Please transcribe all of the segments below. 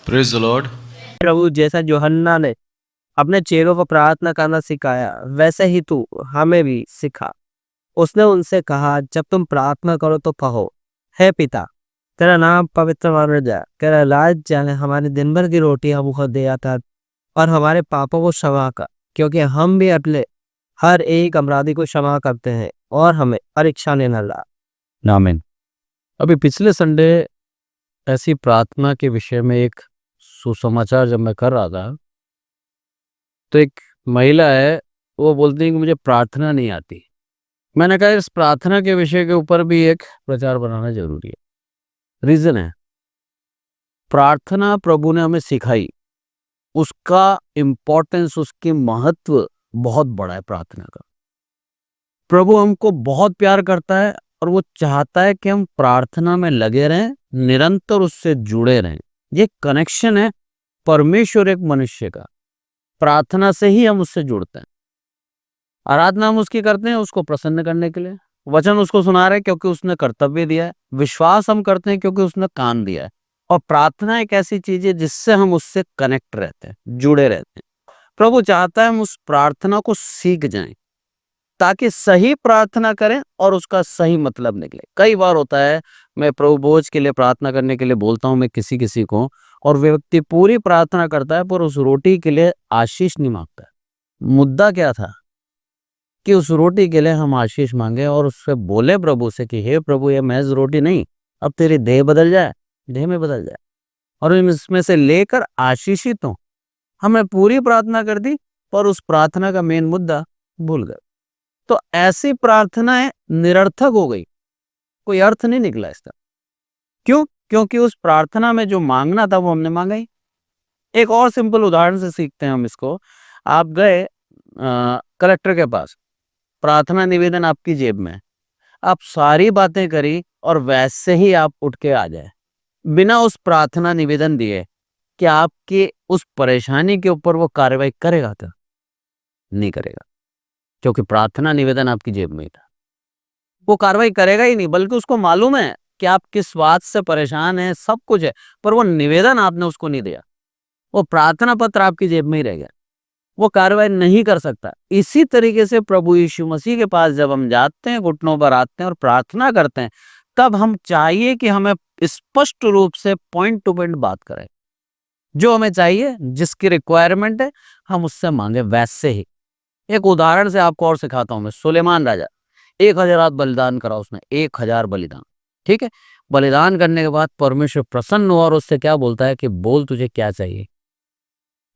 Praise the Lord. प्रभु, जैसा यूहन्ना ने अपने चेलों को प्रार्थना करना सिखाया, वैसे ही तू हमें भी सिखा। उसने उनसे कहा, जब तुम प्रार्थना करो तो कहो, हे पिता, तेरा नाम पवित्र माना जाए, तेरा राज जाने, हमारे दिन भर की रोटी हमको दे आता और हमारे पापों को क्षमा कर, क्योंकि हम भी अपने हर एक अपराधी को क्षमा करते हैं, और हमें परीक्षा में न ला। आमीन। अभी पिछले संडे ऐसी प्रार्थना के विषय में एक सुसमाचार जब मैं कर रहा था, तो एक महिला है, वो बोलती है कि मुझे प्रार्थना नहीं आती। मैंने कहा इस प्रार्थना के विषय के ऊपर भी एक प्रचार बनाना जरूरी है। रीजन है, प्रार्थना प्रभु ने हमें सिखाई, उसका इम्पोर्टेंस, उसकी महत्व बहुत बड़ा है प्रार्थना का। प्रभु हमको बहुत प्यार करता है और वो चाहता है कि हम प्रार्थना में लगे रहें, निरंतर उससे जुड़े रहें। ये कनेक्शन है परमेश्वर एक मनुष्य का, प्रार्थना से ही हम उससे जुड़ते हैं। आराधना हम उसकी करते हैं उसको प्रसन्न करने के लिए, वचन उसको सुना रहे हैं क्योंकि उसने कर्तव्य दिया है, विश्वास हम करते हैं क्योंकि उसने काम दिया है। और प्रार्थना एक ऐसी चीज है जिससे हम उससे कनेक्ट रहते हैं, जुड़े रहते हैं। प्रभु चाहता है हम उस प्रार्थना को सीख जाएं ताकि सही प्रार्थना करें और उसका सही मतलब निकले। कई बार होता है, मैं प्रभु भोज के लिए प्रार्थना करने के लिए बोलता हूं मैं किसी किसी को, और व्यक्ति पूरी प्रार्थना करता है पर उस रोटी के लिए आशीष नहीं मांगता है। मुद्दा क्या था कि उस रोटी के लिए हम आशीष मांगे और उससे बोले प्रभु से कि हे प्रभु, ये महज रोटी नहीं, अब तेरी देह बदल जाए, देह में बदल जाए और इसमें से लेकर आशीषित हो। हमने पूरी प्रार्थना कर दी पर उस प्रार्थना का मेन मुद्दा भूल गए, तो ऐसी प्रार्थनाएं निरर्थक हो गई, कोई अर्थ नहीं निकला इसका। क्यों? क्योंकि उस प्रार्थना में जो मांगना था वो हमने मांगा ही। एक और सिंपल उदाहरण से सीखते हैं हम इसको। आप गए कलेक्टर के पास, प्रार्थना निवेदन आपकी जेब में, आप सारी बातें करी और वैसे ही आप उठ के आ जाए बिना उस प्रार्थना निवेदन दिए, कि आपकी उस परेशानी के ऊपर वो कार्रवाई करेगा? क्या नहीं करेगा, क्योंकि प्रार्थना निवेदन आपकी जेब में ही था। वो कार्रवाई करेगा ही नहीं, बल्कि उसको मालूम है कि आप किस बात से परेशान हैं, सब कुछ है, पर वो निवेदन आपने उसको नहीं दिया, वो प्रार्थना पत्र आपकी जेब में ही रह गया, वो कार्रवाई नहीं कर सकता। इसी तरीके से प्रभु यीशु मसीह के पास जब हम जाते हैं, घुटनों पर आते हैं और प्रार्थना करते हैं, तब हम चाहिए कि हमें स्पष्ट रूप से पॉइंट टू पॉइंट बात करें। जो हमें चाहिए, जिसकी रिक्वायरमेंट है, हम उससे मांगे वैसे ही। एक उदाहरण से आपको और सिखाता हूं मैं। सुलेमान राजा 1000 बलिदान करा उसने, 1000 बलिदान, ठीक है। बलिदान करने के बाद परमेश्वर प्रसन्न हुआ और उससे क्या बोलता है कि बोल तुझे क्या चाहिए।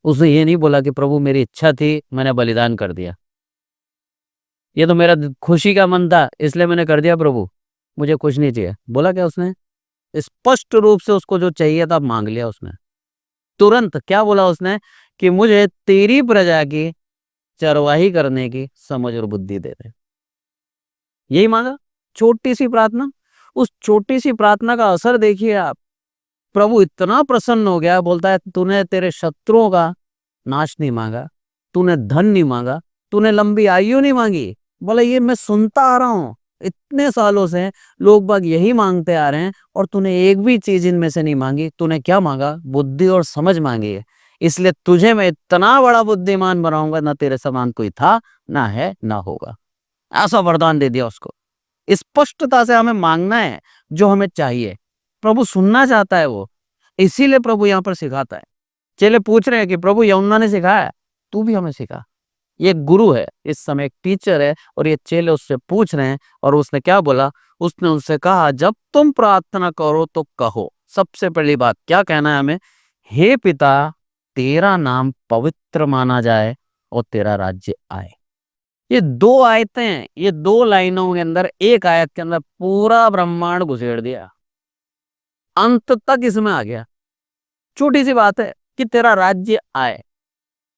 उसने ये नहीं बोला कि प्रभु मेरी इच्छा थी, मैंने बलिदान कर दिया, ये तो मेरा खुशी का मन था इसलिए मैंने कर दिया, प्रभु मुझे कुछ नहीं चाहिए। बोला क्या उसने? स्पष्ट रूप से उसको जो चाहिए था मांग लिया उसने। तुरंत क्या बोला उसने? कि मुझे तेरी प्रजा की चरवाही करने की समझ और बुद्धि दे दे। यही मांगा, छोटी सी प्रार्थना। उस छोटी सी प्रार्थना का असर देखिए आप। प्रभु इतना प्रसन्न हो गया, बोलता है तूने तेरे शत्रुओं का नाश नहीं मांगा, तूने धन नहीं मांगा, तूने लंबी आयु नहीं मांगी। बोला ये मैं सुनता आ रहा हूं, इतने सालों से लोग बाग यही मांगते आ रहे हैं और तूने एक भी चीज इनमें से नहीं मांगी। तूने क्या मांगा? बुद्धि और समझ मांगी है, इसलिए तुझे मैं इतना बड़ा बुद्धिमान बनाऊंगा, ना तेरे समान कोई था, ना है, ना होगा। ऐसा वरदान दे दिया उसको। स्पष्टता से हमें मांगना है जो हमें चाहिए, प्रभु सुनना चाहता है वो, इसीलिए प्रभु यहाँ पर सिखाता है। चेले पूछ रहे हैं कि प्रभु यूहन्ना ने सिखाया, तू भी हमें सिखा। ये गुरु है, इस समय एक टीचर है, और ये चेले उससे पूछ रहे हैं। और उसने क्या बोला? उसने उनसे कहा जब तुम प्रार्थना करो तो कहो, सबसे पहली बात क्या कहना है हमें? हे पिता, तेरा नाम पवित्र माना जाए और तेरा राज्य आए। ये दो आयतें हैं, ये दो लाइनों के अंदर, एक आयत के अंदर पूरा ब्रह्मांड घुसेड़ दिया, अंत तक इसमें आ गया। छोटी सी बात है कि तेरा राज्य आए।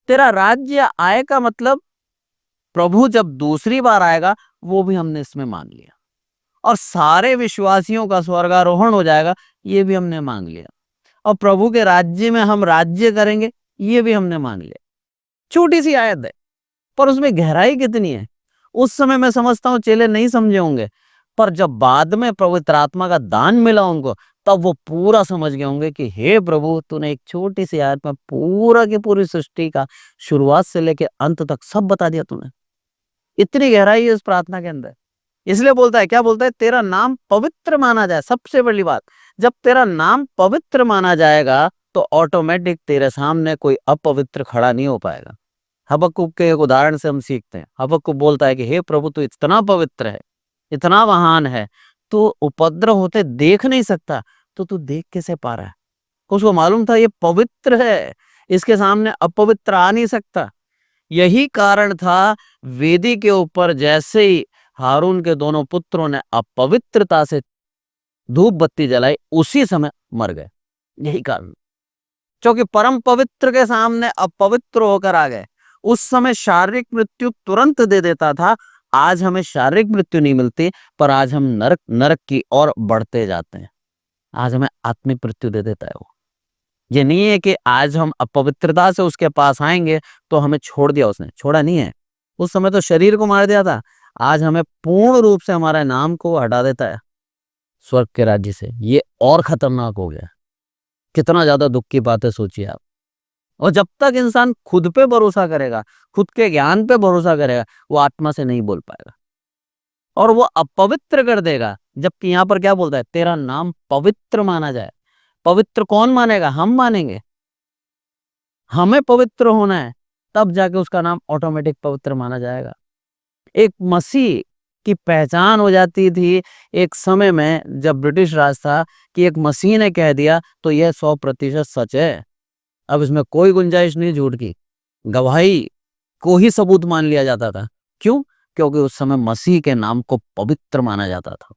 तेरा राज्य आए का मतलब प्रभु जब दूसरी बार आएगा वो भी हमने इसमें मांग लिया, और सारे विश्वासियों का स्वर्गारोहण हो जाएगा, ये भी हमने मांग लिया, और प्रभु के राज्य में हम राज्य करेंगे, ये भी हमने मांग लिया। छोटी सी आयत है पर उसमें गहराई कितनी है। उस समय मैं समझता हूं चेले नहीं समझे होंगे, पर जब बाद में पवित्र आत्मा का दान मिला उनको, तब वो पूरा समझ गए होंगे कि हे प्रभु, तूने एक छोटी सी आयत में पूरा की पूरी सृष्टि का शुरुआत से लेके अंत तक सब बता दिया तूने। इतनी गहराई है उस प्रार्थना के अंदर। इसलिए बोलता है, क्या बोलता है, तेरा नाम पवित्र माना जाए। सबसे बड़ी बात, जब तेरा नाम पवित्र माना जाएगा तो ऑटोमेटिक तेरे सामने कोई अपवित्र खड़ा नहीं हो पाएगा। हबक्कुक के एक उदाहरण से हम सीखते हैं। हबक्कुक बोलता है कि हे प्रभु, तू इतना पवित्र है, इतना महान है, तू उपद्रव होते देख नहीं सकता, तो तू देख कैसे पा रहा है? उसको मालूम था ये पवित्र है, इसके सामने अपवित्र आ नहीं सकता। यही कारण था, वेदी के ऊपर जैसे ही हारून के दोनों पुत्रों ने अपवित्रता से धूप बत्ती जलाई, उसी समय मर गए। यही कारण, क्योंकि परम पवित्र के सामने अपवित्र होकर आ गए। उस समय शारीरिक मृत्यु तुरंत दे देता था। आज हमें शारीरिक मृत्यु नहीं मिलती, पर आज हम नरक नरक की ओर बढ़ते जाते हैं। आज हमें आत्मिक मृत्यु दे देता है वो। ये नहीं है कि आज हम अपवित्रता से उसके पास आएंगे तो हमें छोड़ दिया, उसने छोड़ा नहीं है। उस समय तो शरीर को मार दिया था, आज हमें पूर्ण रूप से हमारे नाम को हटा देता है स्वर्ग के राज्य से। ये और खतरनाक हो गया। कितना ज्यादा दुख की बात है, सोचिए आप। और जब तक इंसान खुद पे भरोसा करेगा, खुद के ज्ञान पे भरोसा करेगा, वो आत्मा से नहीं बोल पाएगा और वो अपवित्र कर देगा। जबकि यहां पर क्या बोलता है, तेरा नाम पवित्र माना जाए। पवित्र कौन मानेगा? हम मानेंगे। हमें पवित्र होना है, तब जाके उसका नाम ऑटोमेटिक पवित्र माना जाएगा। एक मसीह की पहचान हो जाती थी एक समय में, जब ब्रिटिश राज था, कि एक मसीह ने कह दिया तो यह 100% सच है। अब इसमें कोई गुंजाइश नहीं झूठ की। गवाही को ही सबूत मान लिया जाता था। क्यों? क्योंकि उस समय मसीह के नाम को पवित्र माना जाता था।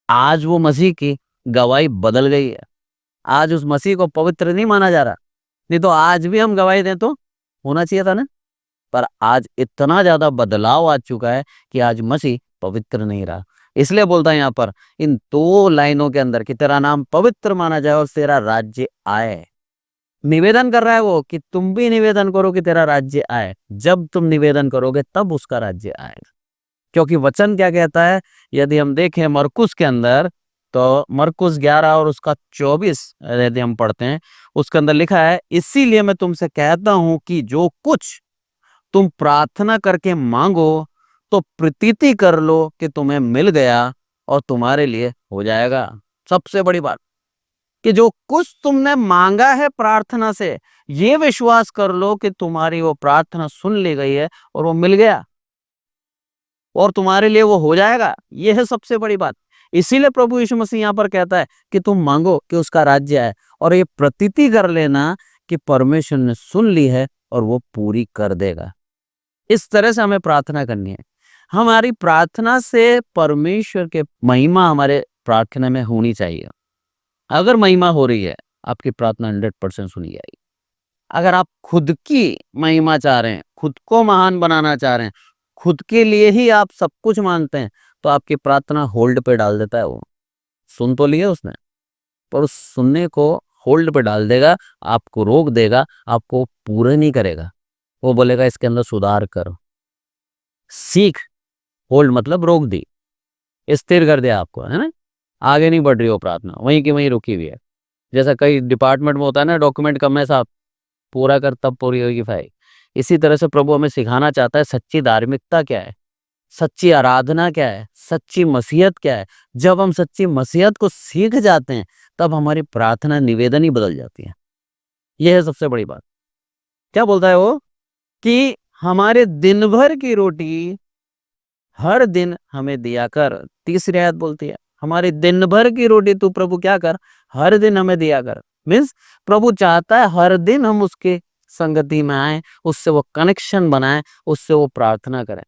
आज वो मसीह की गवाही बदल गई है। आज उस मसीह को पवित्र नहीं माना जा रहा। नहीं तो आज भी हम गवाही दें तो होना चाहिए था ना। पर आज इतना ज्यादा बदलाव आ चुका है कि आज मसीह पवित्र नहीं रहा। इसलिए बोलता है यहाँ पर इन 2 लाइनों के अंदर कि तेरा नाम पवित्र माना जाए और तेरा राज्य आए। निवेदन कर रहा है वो कि तुम भी निवेदन करो कि तेरा राज्य आए। जब तुम निवेदन करोगे तब उसका राज्य आएगा। क्योंकि वचन क्या कहता है, यदि हम देखें मरकुस के अंदर, तो मरकुस 11 और उसका 24 यदि हम पढ़ते हैं, उसके अंदर लिखा है, इसीलिए मैं तुमसे कहता हूं कि जो कुछ तुम प्रार्थना करके मांगो तो प्रतीति कर लो कि तुम्हें मिल गया और तुम्हारे लिए हो जाएगा। सबसे बड़ी बात कि जो कुछ तुमने मांगा है प्रार्थना से, ये विश्वास कर लो कि तुम्हारी वो प्रार्थना सुन ली गई है और वो मिल गया और तुम्हारे लिए वो हो जाएगा। ये है सबसे बड़ी बात। इसीलिए प्रभु यीशु मसीह यहाँ पर कहता है कि तुम मांगो कि उसका राज्य आए, और ये प्रतीति कर लेना कि परमेश्वर ने सुन ली है और वो पूरी कर देगा। इस तरह से हमें प्रार्थना करनी है। हमारी प्रार्थना से परमेश्वर के महिमा हमारे प्रार्थना में होनी चाहिए। अगर महिमा हो रही है, आपकी प्रार्थना 100% सुनी जाएगी। अगर आप खुद की महिमा चाह रहे हैं, खुद को महान बनाना चाह रहे हैं, खुद के लिए ही आप सब कुछ मानते हैं, तो आपकी प्रार्थना होल्ड पे डाल देता है। वो सुन तो लिया उसने, पर उस सुनने को होल्ड पे डाल देगा, आपको रोक देगा, आपको पूरा नहीं करेगा। वो बोलेगा इसके अंदर सुधार कर, सीख। होल्ड मतलब रोक दी, स्थिर कर दिया आपको, है ना। आगे नहीं बढ़ रही हो प्रार्थना, वहीं की वहीं रुकी हुई है। जैसा कई डिपार्टमेंट में होता है ना, डॉक्यूमेंट कम है साहब, पूरा कर तब पूरी होगी फाइल। इसी तरह से प्रभु हमें सिखाना चाहता है सच्ची धार्मिकता क्या है, सच्ची आराधना क्या है, सच्ची मसीहत क्या है। जब हम सच्ची मसीहत को सीख जाते हैं, तब हमारी प्रार्थना निवेदन ही बदल जाती है। यह है सबसे बड़ी बात। क्या बोलता है वो कि हमारे दिन भर की रोटी हर दिन हमें दिया कर। तीसरी आयत बोलती है, हमारी दिन भर की रोटी तू प्रभु क्या कर, हर दिन हमें दिया कर। मीन्स प्रभु चाहता है हर दिन हम उसके संगति में आए, उससे वो कनेक्शन बनाए, उससे वो प्रार्थना करें।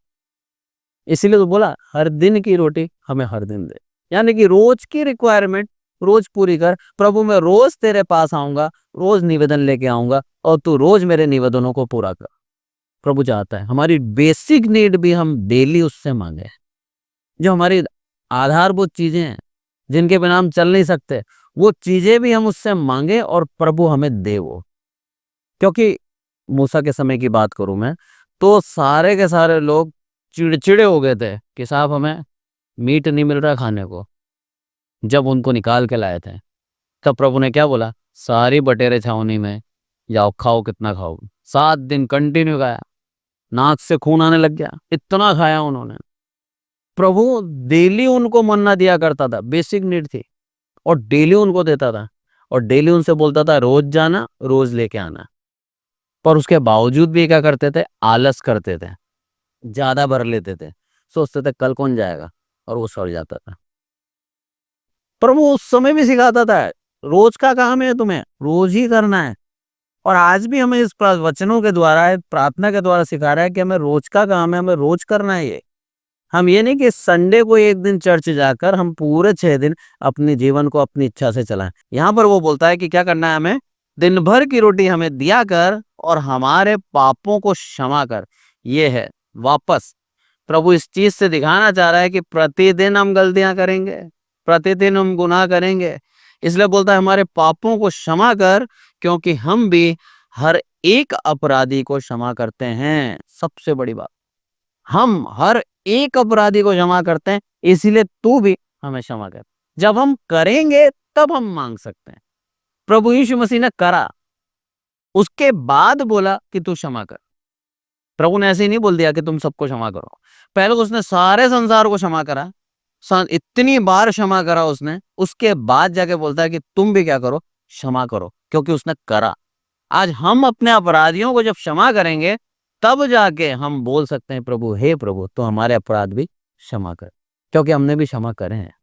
इसीलिए तो बोला हर दिन की रोटी हमें हर दिन दे, यानी कि रोज की रिक्वायरमेंट रोज पूरी कर। प्रभु मैं रोज तेरे पास आऊंगा, रोज निवेदन लेके आऊंगा और तू रोज मेरे निवेदनों को पूरा कर। प्रभु चाहता है हमारी बेसिक नीड भी हम डेली उससे मांगे। जो हमारी आधारभूत चीजें हैं, जिनके बिना हम चल नहीं सकते, वो चीजें भी हम उससे मांगे और प्रभु हमें दे वो। क्योंकि मूसा के समय की बात करूं मैं, तो सारे के सारे लोग चिड़चिड़े हो गए थे कि साहब हमें मीट नहीं मिल रहा खाने को, जब उनको निकाल के लाए थे। तब प्रभु ने क्या बोला, सारी बटेरे छावनी में जाओ, खाओ कितना खाओ। 7 दिन कंटिन्यू खाया, नाक से खून आने लग गया, इतना खाया उन्होंने। प्रभु डेली उनको मन्ना दिया करता था, बेसिक नीड थी, और डेली उनको देता था, और डेली उनसे बोलता था रोज जाना, रोज लेके आना। पर उसके बावजूद भी क्या करते थे, आलस करते थे, ज्यादा भर लेते थे, सोचते थे कल कौन जाएगा, और वो सड़ जाता था। पर वो उस समय भी सिखाता था, रोज का काम है, तुम्हें रोज ही करना है। और आज भी हमें इस वचनों के द्वारा, प्रार्थना के द्वारा सिखा रहा है कि हमें रोज का काम है, हमें रोज करना है ये। हम ये नहीं कि संडे को एक दिन चर्च जाकर हम पूरे 6 दिन अपने जीवन को अपनी इच्छा से चलाएं। यहाँ पर वो बोलता है कि क्या करना है हमें, दिन भर की रोटी हमें दिया कर और हमारे पापों को क्षमा कर। ये है वापस प्रभु इस चीज से दिखाना चाह रहा है कि प्रतिदिन हम गलतियां करेंगे, प्रतिदिन हम गुनाह करेंगे, इसलिए बोलता है हमारे पापों को क्षमा कर, क्योंकि हम भी हर एक अपराधी को क्षमा करते हैं। सबसे बड़ी बात, हम हर एक अपराधी को क्षमा करते हैं, इसीलिए तू भी हमें क्षमा कर। जब हम करेंगे तब हम मांग सकते हैं। प्रभु यीशु मसीह ने करा, उसके बाद बोला कि तू क्षमा कर। प्रभु ने ऐसे ही नहीं बोल दिया कि तुम सबको क्षमा करो, पहले उसने सारे संसार को क्षमा करा, इतनी बार क्षमा करा उसने, उसके बाद जाके बोलता है कि तुम भी क्या करो, क्षमा करो, क्योंकि उसने करा। आज हम अपने अपराधियों को जब क्षमा करेंगे तब जाके हम बोल सकते हैं प्रभु, हे प्रभु तो हमारे अपराध भी क्षमा कर, क्योंकि हमने भी क्षमा करे हैं।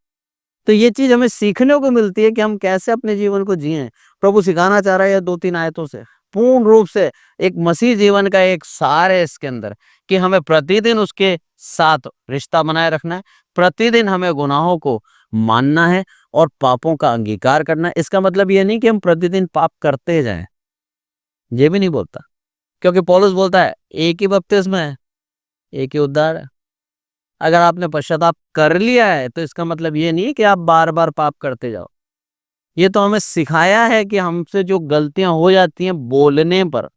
तो ये चीज हमें सीखने को मिलती है कि हम कैसे अपने जीवन को जिए। प्रभु सिखाना चाह रहा है 2-3 आयतों से, पूर्ण रूप से एक मसीह जीवन का एक सार है इसके अंदर, कि हमें प्रतिदिन उसके साथ रिश्ता बनाए रखना है, प्रतिदिन हमें गुनाहों को मानना है और पापों का अंगीकार करना है। इसका मतलब ये नहीं कि हम प्रतिदिन पाप करते जाएं, ये भी नहीं बोलता, क्योंकि पौलुस बोलता है एक ही बपतिस्मा है, एक ही उद्धार है। अगर आपने पश्चाताप कर लिया है तो इसका मतलब ये नहीं कि आप बार बार पाप करते जाओ। ये तो हमें सिखाया है कि हमसे जो गलतियां हो जाती हैं बोलने पर,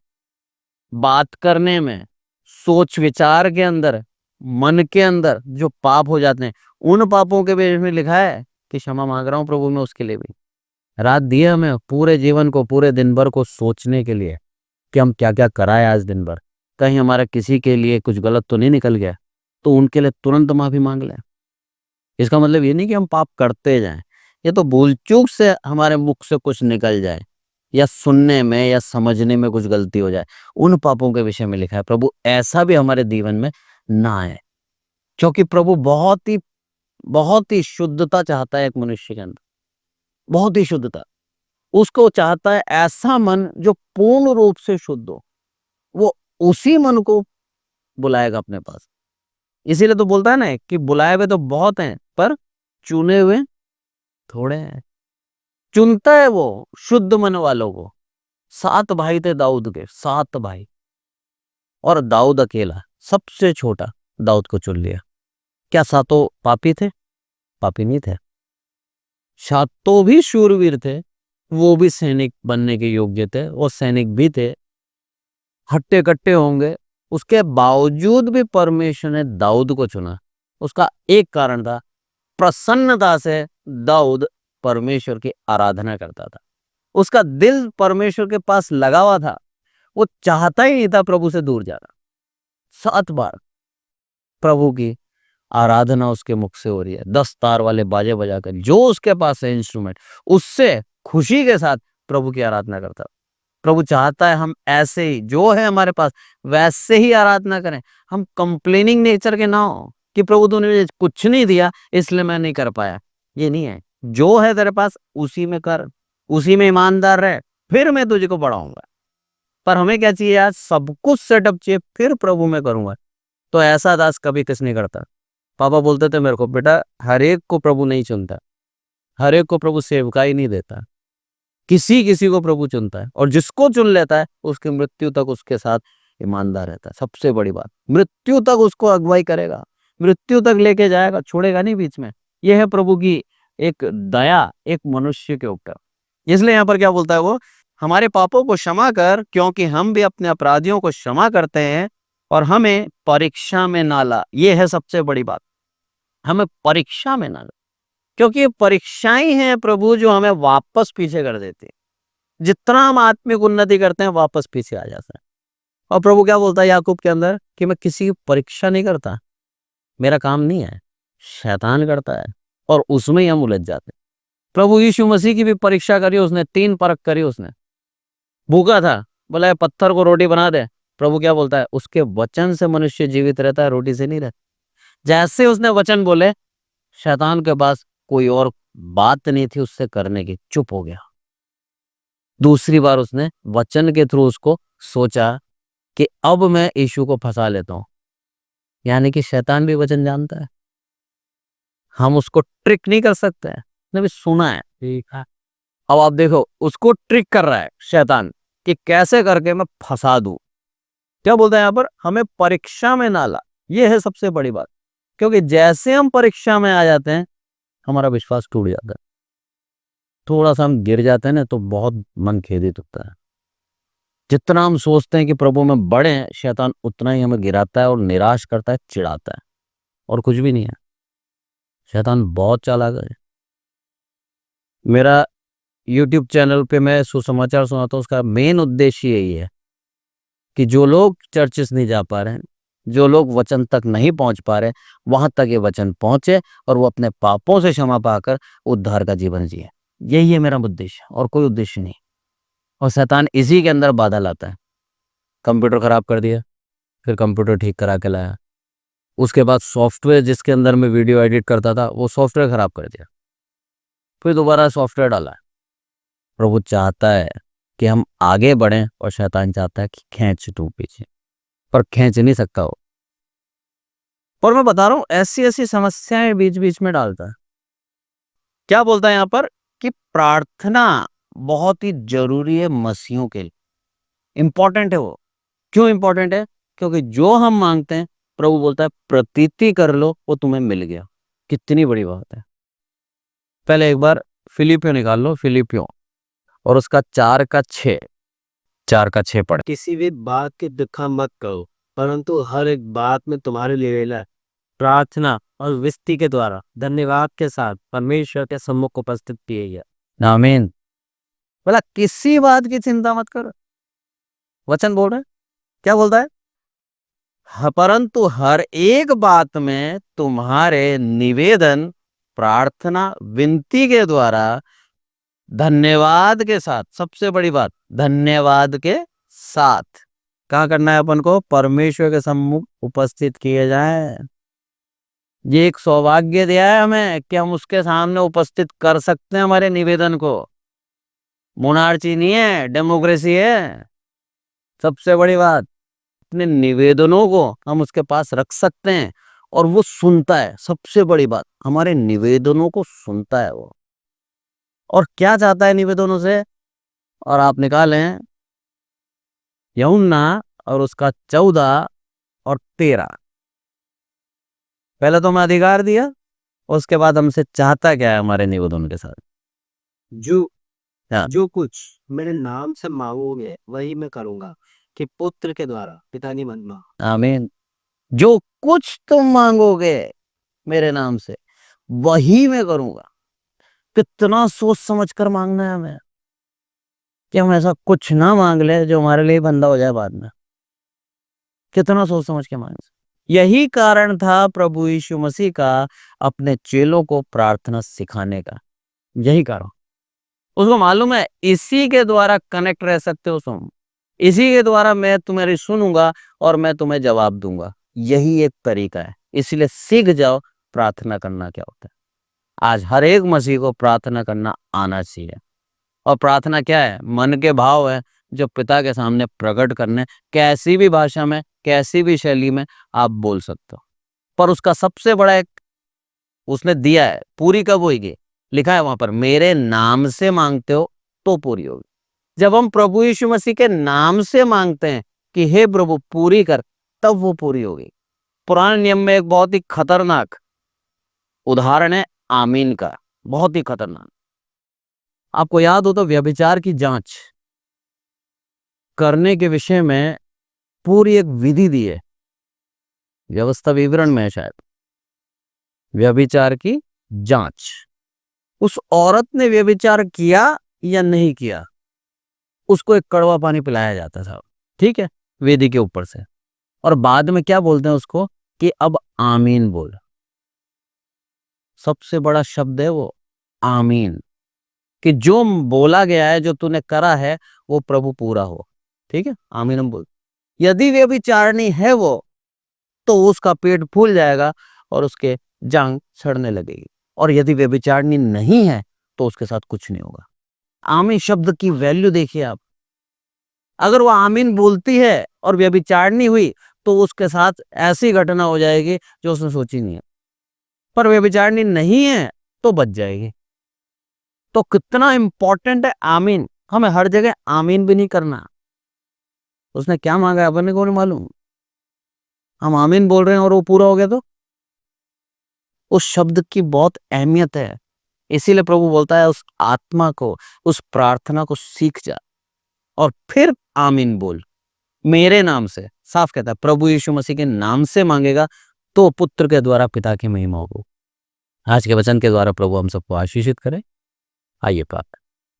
बात करने में, सोच विचार के अंदर, मन के अंदर जो पाप हो जाते हैं, उन पापों के बारे में लिखा है कि क्षमा मांग रहा हूं प्रभु मैं उसके लिए भी। रात दिए हमें पूरे जीवन को, पूरे दिन भर को सोचने के लिए कि हम क्या क्या कराए आज दिन भर, कहीं हमारा किसी के लिए कुछ गलत तो नहीं निकल गया, तो उनके लिए तुरंत माफी मांग लें। इसका मतलब ये नहीं कि हम पाप करते जाएं, ये तो भूल चूक से हमारे मुख से कुछ निकल जाए, या सुनने में या समझने में कुछ गलती हो जाए, उन पापों के विषय में लिखा है प्रभु ऐसा भी हमारे जीवन में ना आए। क्योंकि प्रभु बहुत ही शुद्धता चाहता है एक मनुष्य के अंदर, बहुत ही शुद्धता। उसको चाहता है ऐसा मन जो पूर्ण रूप से शुद्ध हो, वो उसी मन को बुलाएगा अपने पास। इसीलिए तो बोलता है ना कि बुलाए हुए तो बहुत हैं पर चुने हुए थोड़े हैं। चुनता है वो शुद्ध मन वालों को। 7 भाई थे दाऊद के, 7 भाई, और दाऊद अकेला सबसे छोटा दाऊद को चुन लिया। क्या सातों पापी थे? पापी नहीं थे। सातों भी शूरवीर थे, वो भी सैनिक बनने के योग्य थे, वो सैनिक भी थे, हट्टे कट्टे होंगे, उसके बावजूद भी परमेश्वर ने दाऊद को चुना। उसका एक कारण था, प्रसन्नता से दाऊद परमेश्वर की आराधना करता था। उसका दिल परमेश्वर के पास लगा हुआ था, वो चाहता ही नहीं था प्रभु से दूर जाना। 7 बार प्रभु की आराधना उसके मुख से हो रही है, 10 तार वाले बाजे बजाकर, जो उसके पास है इंस्ट्रूमेंट, उससे खुशी के साथ प्रभु की आराधना करता। प्रभु चाहता है हम ऐसे ही, जो है हमारे पास वैसे ही आराधना करें। हम कंप्लेनिंग नेचर के ना हो कि प्रभु तूने मुझे कुछ नहीं दिया इसलिए मैं नहीं कर पाया। ये नहीं है, जो है तेरे पास उसी में कर, उसी में ईमानदार रह, फिर मैं तुझको बढ़ाऊंगा। पर हमें क्या चाहिए, आज सब कुछ सेटअप चाहिए फिर प्रभु मैं करूंगा। तो ऐसा दास कभी किस नहीं करता। पापा बोलते थे मेरे को, बेटा हर एक को प्रभु नहीं चुनता, हर एक को प्रभु सेवकाई नहीं देता, किसी किसी को प्रभु चुनता है, और जिसको चुन लेता है उसकी मृत्यु तक उसके साथ ईमानदार रहता है। सबसे बड़ी बात, मृत्यु तक उसको अगुवाई करेगा, मृत्यु तक लेके जाएगा, छोड़ेगा नहीं बीच में। यह है प्रभु की एक दया एक मनुष्य के ऊपर। इसलिए यहाँ पर क्या बोलता है वो, हमारे पापों को क्षमा कर, क्योंकि हम भी अपने अपराधियों को क्षमा करते हैं, और हमें परीक्षा में ना ला। ये है सबसे बड़ी बात, हमें परीक्षा में ना ला। क्योंकि ये परीक्षाएं हैं प्रभु जो हमें वापस पीछे कर देती है। जितना हम आत्मिक उन्नति करते हैं वापस पीछे आ जाते हैं। और प्रभु क्या बोलता है याकूब के अंदर कि मैं किसी की परीक्षा नहीं करता, मेरा काम नहीं है, शैतान करता है, और उसमें ही हम उलझ जाते हैं। प्रभु यीशु मसीह की भी परीक्षा करी उसने, 3 परख करी उसने। भूखा था, बोला ये पत्थर को रोटी बना दे। प्रभु क्या बोलता है, उसके वचन से मनुष्य जीवित रहता है, रोटी से नहीं रहता। जैसे उसने वचन बोले, शैतान के पास कोई और बात नहीं थी उससे करने की, चुप हो गया। दूसरी बार उसने वचन के थ्रू उसको सोचा कि अब मैं यीशु को फंसा लेता हूं। यानी कि शैतान भी वचन जानता है, हम उसको ट्रिक नहीं कर सकते हैं। उसने भी सुना है, ठीक है। अब आप देखो, उसको ट्रिक कर रहा है शैतान कि कैसे करके मैं फंसा दूं। क्या बोलता है यहां पर, हमें परीक्षा में ना ला। ये है सबसे बड़ी बात, क्योंकि जैसे हम परीक्षा में आ जाते हैं हमारा विश्वास टूट जाता है। थोड़ा सा हम गिर जाते हैं ना तो बहुत मन खेदित होता है। जितना हम सोचते हैं कि प्रभु में बढ़े हैं, शैतान उतना ही हमें गिराता है और निराश करता है, चिढ़ाता है, और कुछ भी नहीं है। शैतान बहुत चालाक है। मेरा YouTube चैनल पे मैं सुसमाचार सुनाता हूँ, उसका मेन उद्देश्य यही है कि जो लोग चर्चेस नहीं जा पा रहे हैं, जो लोग वचन तक नहीं पहुंच पा रहे, वहां तक ये वचन पहुंचे और वो अपने पापों से क्षमा पाकर उद्धार का जीवन जिए। यही है मेरा उद्देश्य, और कोई उद्देश्य नहीं। और शैतान इसी के अंदर बाधा लाता है। कंप्यूटर खराब कर दिया, फिर कंप्यूटर ठीक करा के लाया। उसके बाद सॉफ्टवेयर जिसके अंदर मैं वीडियो एडिट करता था वो सॉफ्टवेयर खराब कर दिया, फिर दोबारा सॉफ्टवेयर डाला। प्रभु चाहता है कि हम आगे बढ़ें और शैतान चाहता है कि खींच तू पीछे, पर खींच नहीं सकता वो। और मैं बता रहा हूं, ऐसी ऐसी समस्याएं बीच बीच में डालता है। क्या बोलता है यहां पर कि प्रार्थना बहुत ही जरूरी है मसीहों के लिए, इंपॉर्टेंट है वो। क्यों इंपॉर्टेंट है? क्योंकि जो हम मांगते हैं प्रभु बोलता है प्रतीति कर लो, वो तुम्हें मिल गया। कितनी बड़ी बात है। पहले एक बार फिलिपियो निकाल लो, फिलिपियो और उसका 4:6, 4:6 पढ़े। किसी भी बात की दुखा मत करो, परंतु हर एक बात में तुम्हारे लिए प्रार्थना और विस्ती के द्वारा धन्यवाद के साथ परमेश्वर के सम्मुख उपस्थित किए गया। आमीन। बोला किसी बात की चिंता मत करो। वचन बोल रहे हैं, क्या बोलता है? परंतु हर एक बात में तुम्हारे निवेदन, प्रार्थना, विनती के द्वारा धन्यवाद के साथ, सबसे बड़ी बात धन्यवाद के साथ कहाँ करना है अपन को? परमेश्वर के सम्मुख उपस्थित किए जाए। ये एक सौभाग्य दिया है हमें कि हम उसके सामने उपस्थित कर सकते हैं हमारे निवेदन को। मोनार्ची नहीं है, डेमोक्रेसी है। सबसे बड़ी बात, अपने निवेदनों को हम उसके पास रख सकते हैं और वो सुनता है। सबसे बड़ी बात, हमारे निवेदनों को सुनता है वो। और क्या चाहता है निवेदनों से? और आप निकालें यूहन्ना और उसका 14 और 13। पहले तो मैं अधिकार दिया, उसके बाद हमसे चाहता क्या है हमारे निवेदन के साथ। जो हाँ, जो कुछ मेरे नाम से मांगोगे वही मैं करूंगा, कि पुत्र के द्वारा पिता की महिमा। आमीन। जो कुछ तुम मांगोगे मेरे नाम से वही मैं करूंगा। कितना सोच समझ कर मांगना है हमें, कि हम ऐसा कुछ ना मांग ले जो हमारे लिए बंदा हो जाए बाद में। कितना सोच समझ के मांगे। यही कारण था प्रभु यीशु मसीह का अपने चेलों को प्रार्थना सिखाने का। यही कारण, उसको मालूम है इसी के द्वारा कनेक्ट रह सकते हो तुम, इसी के द्वारा मैं तुम्हारी सुनूंगा और मैं तुम्हें जवाब दूंगा। यही एक तरीका है। इसलिए सीख जाओ प्रार्थना करना क्या होता है। आज हर एक मसीह को प्रार्थना करना आना चाहिए। और प्रार्थना क्या है? मन के भाव है जो पिता के सामने प्रकट करने, कैसी भी भाषा में, कैसी भी शैली में आप बोल सकते हो। पर उसका सबसे बड़ा एक उसने दिया है, पूरी कब होगी? लिखा है वहां पर, मेरे नाम से मांगते हो तो पूरी होगी। जब हम प्रभु यीशु मसीह के नाम से मांगते हैं कि हे प्रभु पूरी कर, तब वो पूरी होगी। पुराने नियम में एक बहुत ही खतरनाक उदाहरण है आमीन का, बहुत ही खतरनाक। आपको याद हो तो व्यभिचार की जांच करने के विषय में पूरी एक विधि दी है, व्यवस्था विवरण में है शायद, व्यभिचार की जांच। उस औरत ने व्यभिचार किया या नहीं किया, उसको एक कड़वा पानी पिलाया जाता था, ठीक है, वेदी के ऊपर से। और बाद में क्या बोलते हैं उसको कि अब आमीन बोल। सबसे बड़ा शब्द है वो आमीन, कि जो बोला गया है, जो तूने करा है, वो प्रभु पूरा हो। ठीक है, आमीन हम बोल। यदि व्यभिचारिणी है वो, तो उसका पेट फूल जाएगा और उसके जांग सड़ने लगेगी। और यदि व्यभिचारिणी नहीं है तो उसके साथ कुछ नहीं होगा। आमीन शब्द की वैल्यू देखिए आप। अगर वो आमीन बोलती है और व्यभिचारिणी हुई तो उसके साथ ऐसी घटना हो जाएगी जो उसने सोची नहीं है। पर व्यभिचारिणी नहीं है तो बच जाएगी। तो कितना इंपॉर्टेंट है आमीन। हमें हर जगह आमीन भी नहीं करना। उसने क्या मांगा है अपने को नहीं मालूम। हम आमीन बोल रहे हैं और वो पूरा हो गया तो उस शब्द की बहुत अहमियत है। इसीलिए प्रभु बोलता है उस आत्मा को, उस प्रार्थना को सीख जा और फिर आमीन बोल। मेरे नाम से, साफ कहता है, प्रभु यीशु मसीह के नाम से मांगेगा तो पुत्र के द्वारा पिता की महिमा होगी। आज के वचन के द्वारा प्रभु हम सबको आशीषित करे। आइए प्रार्थना।